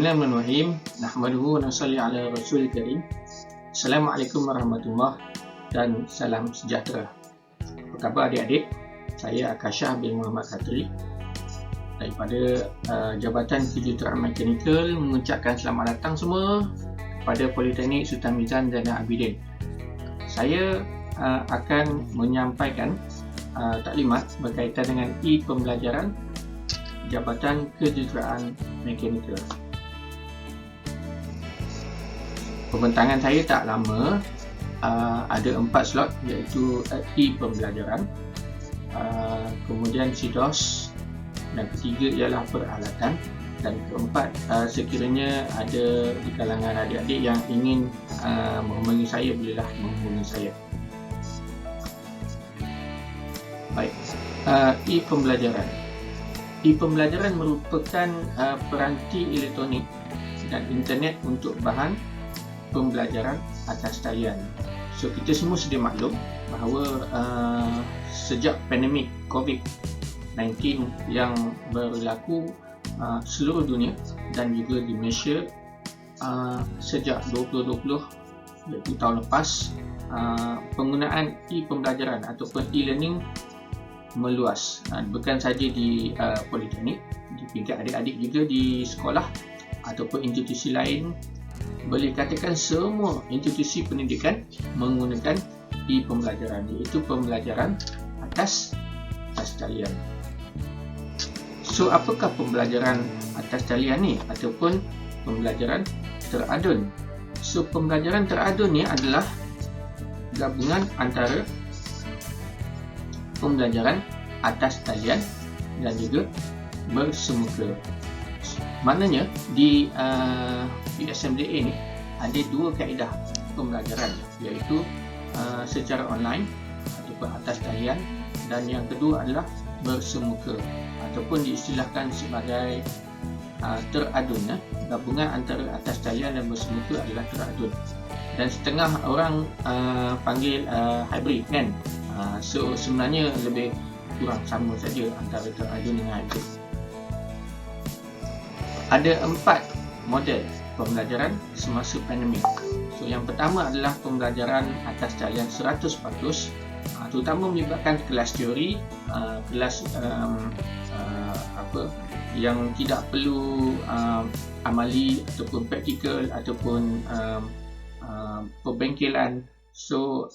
Bismillahirrahmanirrahim. Nahmaduhu wa nusalli ala rasulil karim. Assalamualaikum warahmatullahi dan salam sejahtera. Apa khabar adik-adik? Saya Akashah bin Muhammad Khatri daripada Jabatan Kejuruteraan Mekanikal mengucapkan selamat datang semua kepada Politeknik Sultan Mizan Zainal Abidin. Saya akan menyampaikan taklimat berkaitan dengan e-pembelajaran Jabatan Kejuruteraan Mekanikal. Pembentangan saya tak lama, ada 4 slot iaitu e-pembelajaran, kemudian SIDOS, dan ketiga ialah peralatan, dan keempat sekiranya ada di kalangan adik-adik yang ingin menghubungi saya, bolehlah menghubungi saya. Baik, e-pembelajaran. E-pembelajaran merupakan peranti elektronik dan internet untuk bahan pembelajaran atas talian. So kita semua sedia maklum bahawa sejak pandemik COVID-19 yang berlaku seluruh dunia dan juga di Malaysia sejak 2020 iaitu tahun lepas, penggunaan e-pembelajaran ataupun e-learning meluas, bukan saja di politeknik, di tingkat adik-adik juga di sekolah ataupun institusi lain. Boleh katakan semua institusi pendidikan menggunakan e-pembelajaran, iaitu pembelajaran atas talian. So apakah pembelajaran atas talian ni ataupun pembelajaran teradun? So pembelajaran teradun ni adalah gabungan antara pembelajaran atas talian dan juga bersemuka. Maknanya di PSMDA ni ada dua kaedah pembelajaran, iaitu secara online ataupun atas talian, dan yang kedua adalah bersemuka ataupun diistilahkan sebagai teradun. Gabungan antara atas talian dan bersemuka adalah teradun, dan setengah orang panggil hybrid kan. So sebenarnya lebih kurang sama saja antara teradun dengan hybrid. Ada 4 model pembelajaran semasa pandemik. So yang pertama adalah pembelajaran atas talian 100%, terutama melibatkan kelas teori, kelas yang tidak perlu amali ataupun praktikal ataupun perbengkelan. So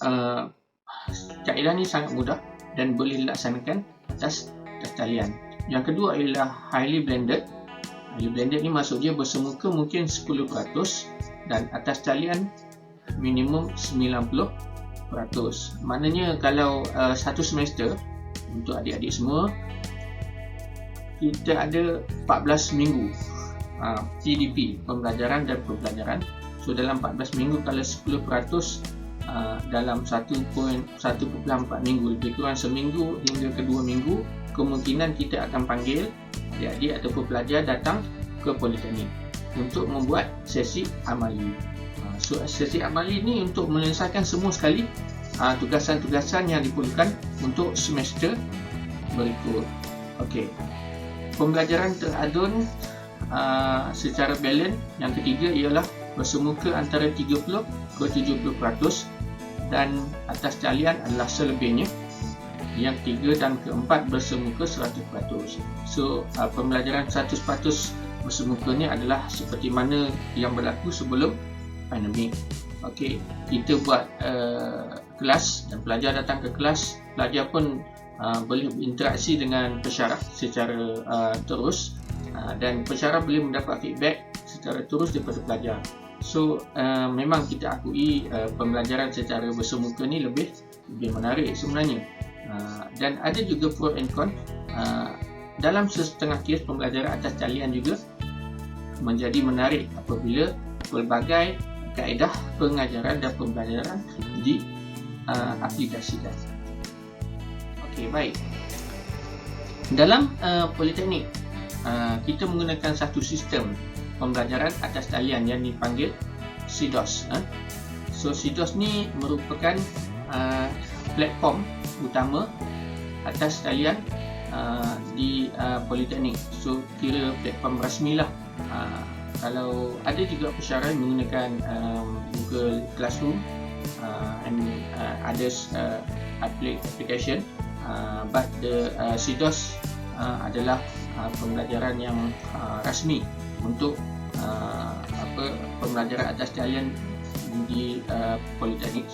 kaedah ni sangat mudah dan boleh dilaksanakan atas talian. Yang kedua ialah highly blended. Highly blended ni maksud dia bersemuka mungkin 10% dan atas talian minimum 90%. Maknanya kalau satu semester untuk adik-adik semua, kita ada 14 minggu PDP, pembelajaran dan pembelajaran. So dalam 14 minggu kalau 10%, dalam 1.4 minggu, lebih kurang seminggu hingga ke 2 minggu, kemungkinan kita akan panggil adik-adik ataupun pelajar datang ke politeknik untuk membuat sesi amali. So sesi amali ni untuk menyelesaikan semua sekali tugasan-tugasan yang diperlukan untuk semester berikut. Okey. Pembelajaran teradun secara balance, yang ketiga ialah bersemuka antara 30 ke 70% dan atas talian adalah selebihnya. Yang ketiga dan keempat bersemuka 100%. So pembelajaran 100% bersemuka ni adalah seperti mana yang berlaku sebelum pandemik. Okey, kita buat kelas dan pelajar datang ke kelas, pelajar pun boleh berinteraksi dengan pensyarah secara terus, dan pensyarah boleh mendapat feedback secara terus daripada pelajar. So memang kita akui pembelajaran secara bersemuka ni lebih menarik sebenarnya. Dan ada juga pro and con. Dalam setengah kes pembelajaran atas talian juga menjadi menarik apabila pelbagai kaedah pengajaran dan pembelajaran diaplikasikan. Okey, baik. Dalam politeknik kita menggunakan satu sistem pembelajaran atas talian yang dipanggil SIDOS. So SIDOS ni merupakan platform utama atas talian di politeknik. So kira platform rasmi lah Kalau ada juga pesara menggunakan Google Classroom and others application, but the CDOS adalah pembelajaran yang rasmi untuk pembelajaran atas talian di Politeknik.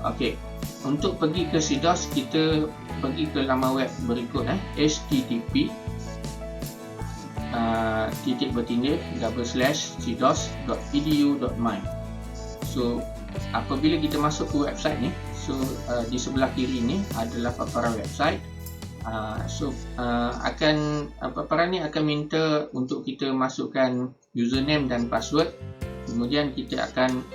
Okey, untuk pergi ke CDOS kita pergi ke laman web berikut http://cdos.edu.my. So apabila kita masuk ke website ni, so di sebelah kiri ni adalah paparan website. Paparan ni akan minta untuk kita masukkan username dan password. Kemudian kita akan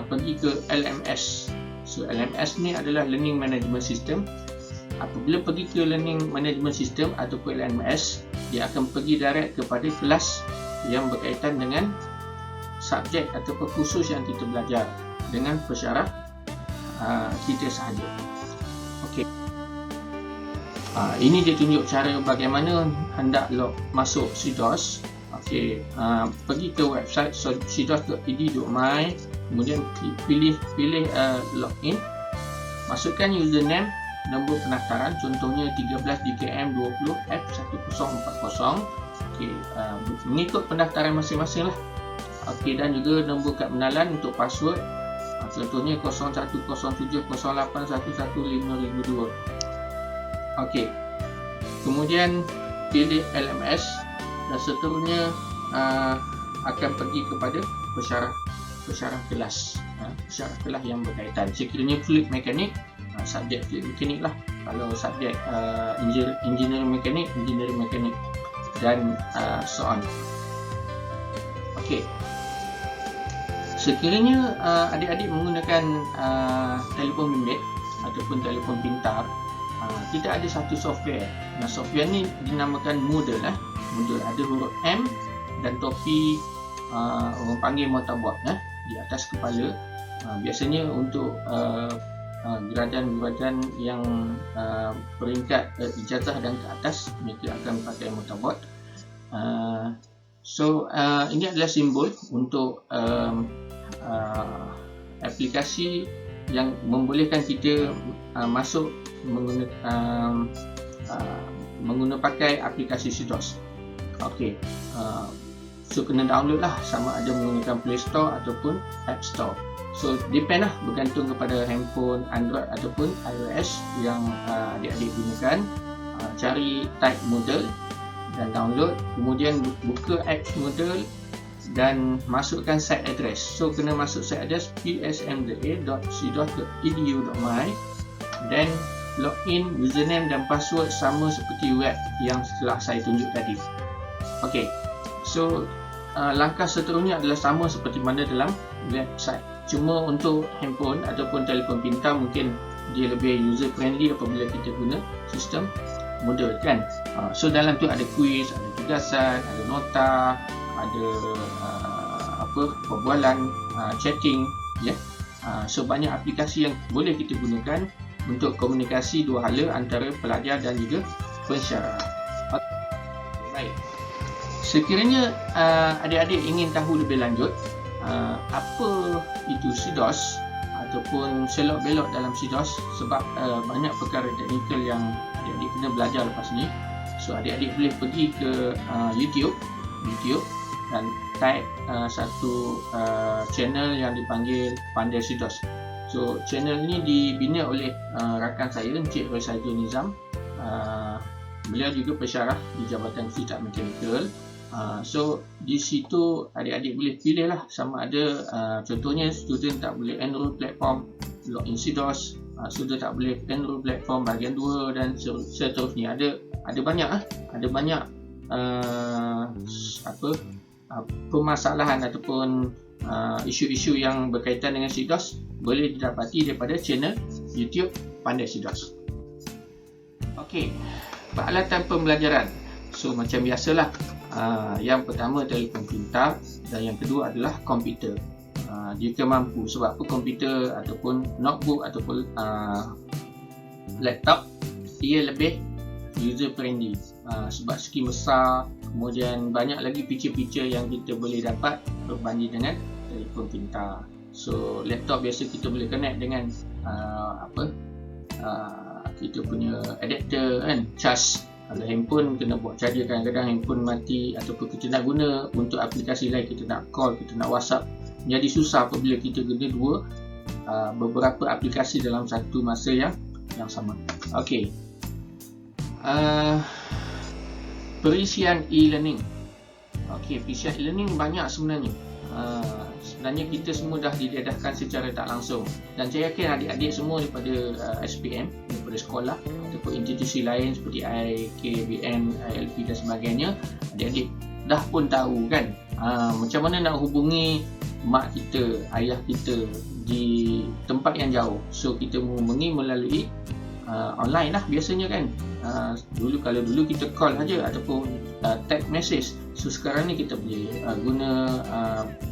pergi ke LMS. So LMS ni adalah Learning Management System. Apabila pergi ke Learning Management System ataupun LMS, dia akan pergi direct kepada kelas yang berkaitan dengan subjek ataupun kursus yang kita belajar dengan pesyarah kita sahaja. Okey. Ini dia tunjuk cara bagaimana hendak log masuk CDOS. Okey, pergi ke website cdos.edu.my, kemudian pilih login, masukkan username, nombor pendaftaran, contohnya 13 DKM 20 F1040. Okey, mengikut pendaftaran masing-masing lah. Okey, dan juga nombor kad pengenalan untuk password, contohnya 010708115002. Okey, kemudian pilih LMS dan seterusnya akan pergi kepada pesyarah kelas, pesyarah kelas yang berkaitan. Sekiranya fluid mekanik, subjek fluid mekanik lah. Kalau subjek engineering mekanik dan so on. Okey, sekiranya adik-adik menggunakan telefon bimbit ataupun telefon pintar, kita ada satu software. Software ni dinamakan Moodle. Moodle ada huruf M dan topi orang panggil mortarboard di atas kepala. Biasanya untuk graduan yang peringkat ijazah dan ke atas, mereka akan pakai mortarboard. Ini adalah simbol untuk aplikasi yang membolehkan kita masuk menggunakan pakai aplikasi CDOS. Okey, so kena download lah, sama ada menggunakan Play Store ataupun App Store. So depend lah, bergantung kepada handphone Android ataupun iOS yang adik-adik gunakan. Cari type Moodle dan download, kemudian buka apps Moodle dan masukkan site address. So kena masuk site address psmda.cdos.edu.my, dan login, username dan password sama seperti web yang telah saya tunjuk tadi. Okey, so langkah seterusnya adalah sama seperti mana dalam website. Cuma untuk handphone ataupun telefon pintar mungkin dia lebih user friendly apabila kita guna sistem Moodle kan. So dalam tu ada quiz, ada tugasan, ada nota, ada perbualan, chatting, ya. So banyak aplikasi yang boleh kita gunakan untuk komunikasi dua hala antara pelajar dan juga pensyarah. Baik. Sekiranya adik-adik ingin tahu lebih lanjut apa itu CDOS ataupun selok-belok dalam CDOS, sebab banyak perkara teknikal yang adik-adik kena belajar lepas ni. So adik-adik boleh pergi ke YouTube dan type satu channel yang dipanggil Pandai CDOS. So channel ni dibina oleh rakan saya, Encik Roy Saidul Nizam. Beliau juga pesyarah di Jabatan Fiziksat Mekanikal. So di situ adik-adik boleh pilih lah, sama ada contohnya student tak boleh enroll platform login CDOS, student tak boleh enroll platform bahagian 2 dan seterusnya. Ada banyak permasalahan ataupun isu-isu yang berkaitan dengan CDOS boleh didapati daripada channel YouTube Pandai CDOS. Okey, peralatan pembelajaran. So macam biasalah, yang pertama telefon pintar dan yang kedua adalah komputer. Jika mampu, sebab apa komputer ataupun notebook ataupun laptop ia lebih user friendly, sebab skrin besar, Kemudian banyak lagi feature-feature yang kita boleh dapat berbanding dengan telefon pintar. So laptop biasa kita boleh connect dengan kita punya adapter kan, charge. Kalau handphone kena buat charger, kadang-kadang handphone mati ataupun kita nak guna untuk aplikasi lain, kita nak call, kita nak WhatsApp, jadi susah apabila kita guna beberapa aplikasi dalam satu masa yang sama. Okey. Perisian e-learning. Okey, perisian e-learning banyak sebenarnya. Sebenarnya kita semua dah didedahkan secara tak langsung, dan saya yakin adik-adik semua daripada SPM, daripada sekolah ataupun institusi lain seperti IKBN, ILP dan sebagainya, adik-adik dah pun tahu kan macam mana nak hubungi mak kita, ayah kita di tempat yang jauh. So kita menghubungi melalui online lah biasanya kan. Kalau dulu kita call saja ataupun text message. So sekarang ni kita boleh guna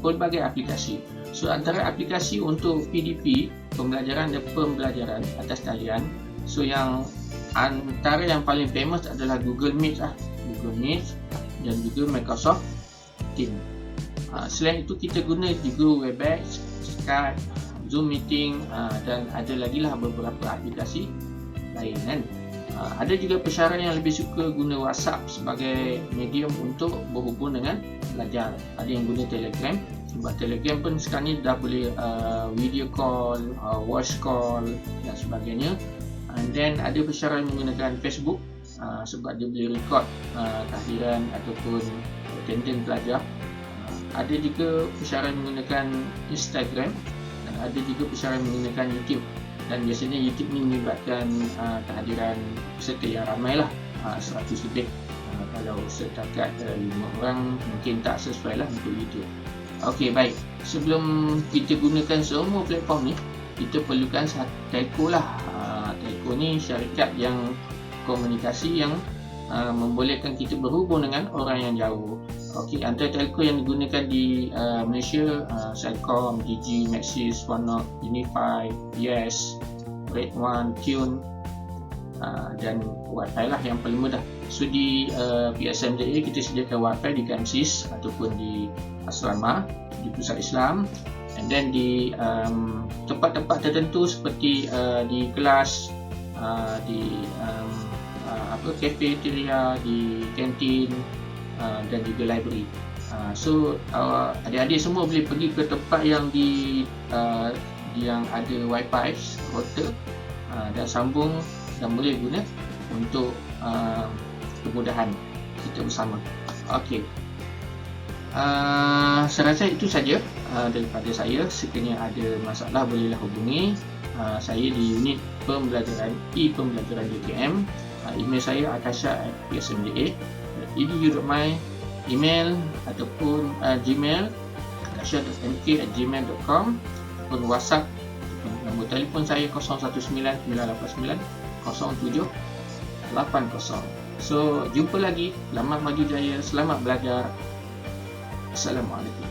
pelbagai aplikasi. So antara aplikasi untuk PDP, pembelajaran dan pembelajaran atas talian, so yang antara yang paling famous adalah Google Meet lah, Google Meet dan juga Microsoft Teams. Selain itu kita guna juga Webex, Skype, Zoom Meeting, dan ada lagi lah beberapa aplikasi lain kan. Ada juga pesara yang lebih suka guna WhatsApp sebagai medium untuk berhubung dengan belajar. Ada yang guna Telegram, sebab Telegram pun sekarang ni dah boleh video call, voice call dan sebagainya. And then ada pesara yang menggunakan Facebook sebab dia boleh record kehadiran ataupun attendance pelajar. Ada juga pesara yang menggunakan Instagram, dan ada juga pesara yang menggunakan YouTube. Dan biasanya YouTube ni melibatkan kehadiran peserta yang ramai lah, 100 lebih. Kalau setakat 5 orang mungkin tak sesuai lah untuk YouTube. Okey, baik. Sebelum kita gunakan semua platform ni, kita perlukan telco lah. Telco ni syarikat yang komunikasi yang membolehkan kita berhubung dengan orang yang jauh. Okey, antara telco yang digunakan di Malaysia, Celcom, Digi, Maxis, Swanok, Unify, Yes, Red One, Tune, dan Wi-Fi lah yang paling mudah. So di PSMDA kita sediakan Wi-Fi di KMSIS ataupun di asrama, di pusat Islam, and then di tempat-tempat tertentu seperti di kelas, di cafeteria, di kantin, dan juga library. So adik-adik semua boleh pergi ke tempat yang yang ada Wi-Fi router dan sambung, dan boleh guna untuk kemudahan kita bersama. Okey, saya rasa itu saja daripada saya. Sekiranya ada masalah bolehlah hubungi saya di unit pembelajaran e-pembelajaran DKM. Email saya akasha@psmda.edu.my, email ataupun Gmail akasha.mk@gmail.com, ataupun WhatsApp. Nombor telefon saya 0199800780. So jumpa lagi. Selamat maju jaya, selamat belajar. Assalamualaikum.